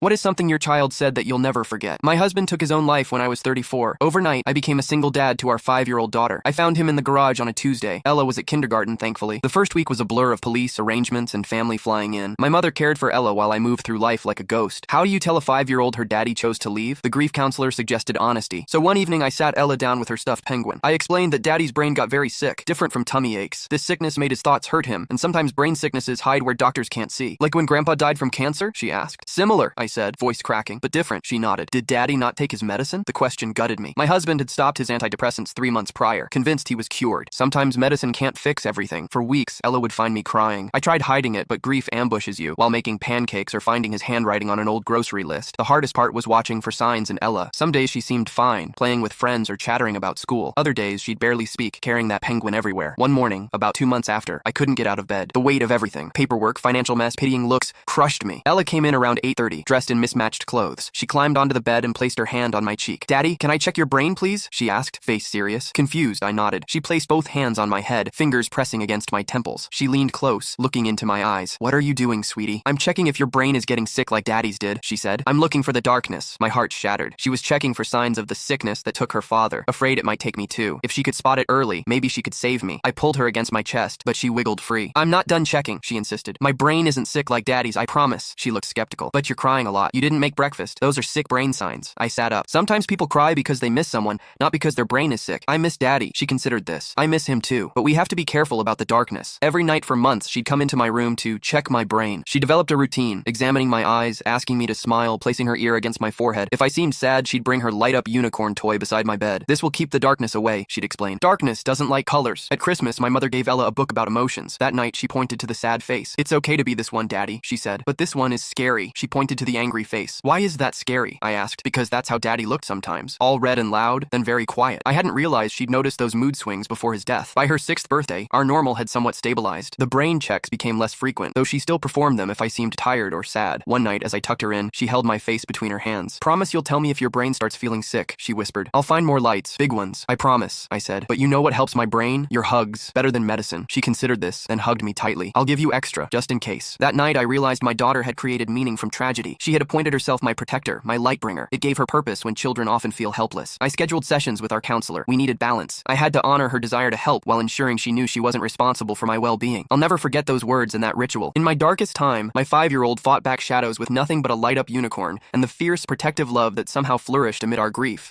What is something your child said that you'll never forget? My husband took his own life when I was 34. Overnight, I became a single dad to our 5-year-old daughter. I found him in the garage on a Tuesday. Ella was at kindergarten, thankfully. The first week was a blur of police, arrangements, and family flying in. My mother cared for Ella while I moved through life like a ghost. How do you tell a 5-year-old her daddy chose to leave? The grief counselor suggested honesty. So one evening, I sat Ella down with her stuffed penguin. I explained that daddy's brain got very sick, different from tummy aches. This sickness made his thoughts hurt him, and sometimes brain sicknesses hide where doctors can't see. Like when Grandpa died from cancer? She asked. Similar, I said, voice cracking. But different, she nodded. Did daddy not take his medicine? The question gutted me. My husband had stopped his antidepressants 3 months prior, convinced he was cured. Sometimes medicine can't fix everything. For weeks, Ella would find me crying. I tried hiding it, but grief ambushes you, while making pancakes or finding his handwriting on an old grocery list. The hardest part was watching for signs in Ella. Some days she seemed fine, playing with friends or chattering about school. Other days, she'd barely speak, carrying that penguin everywhere. One morning, about 2 months after, I couldn't get out of bed. The weight of everything, paperwork, financial mess, pitying looks, crushed me. Ella came in around 8:30, dressed in mismatched clothes. She climbed onto the bed and placed her hand on my cheek. Daddy, can I check your brain, please? She asked, face serious. Confused, I nodded. She placed both hands on my head, fingers pressing against my temples. She leaned close, looking into my eyes. What are you doing, sweetie? I'm checking if your brain is getting sick like daddy's did, she said. I'm looking for the darkness. My heart shattered. She was checking for signs of the sickness that took her father, afraid it might take me too. If she could spot it early, maybe she could save me. I pulled her against my chest, but she wiggled free. I'm not done checking, she insisted. My brain isn't sick like daddy's, I promise. She looked skeptical. But you're crying a lot. You didn't make breakfast. Those are sick brain signs. I sat up. Sometimes people cry because they miss someone, not because their brain is sick. I miss daddy. She considered this. I miss him too. But we have to be careful about the darkness. Every night for months, she'd come into my room to check my brain. She developed a routine, examining my eyes, asking me to smile, placing her ear against my forehead. If I seemed sad, she'd bring her light-up unicorn toy beside my bed. This will keep the darkness away, she'd explain. Darkness doesn't like colors. At Christmas, my mother gave Ella a book about emotions. That night, she pointed to the sad face. It's okay to be this one, Daddy, she said. But this one is scary. She pointed to the angry face. Why is that scary? I asked. Because that's how Daddy looked sometimes. All red and loud, then very quiet. I hadn't realized she'd noticed those mood swings before his death. By her 6th birthday, our normal had somewhat stabilized. The brain checks became less frequent, though she still performed them if I seemed tired or sad. One night, as I tucked her in, she held my face between her hands. Promise you'll tell me if your brain starts feeling sick, she whispered. I'll find more lights, big ones. I promise, I said. But you know what helps my brain? Your hugs. Better than medicine. She considered this, then hugged me tightly. I'll give you extra, just in case. That night, I realized my daughter had created meaning from tragedy. She had appointed herself my protector, my light bringer. It gave her purpose when children often feel helpless. I scheduled sessions with our counselor. We needed balance. I had to honor her desire to help while ensuring she knew she wasn't responsible for my well-being. I'll never forget those words and that ritual. In my darkest time, my 5-year-old fought back shadows with nothing but a light-up unicorn and the fierce, protective love that somehow flourished amid our grief.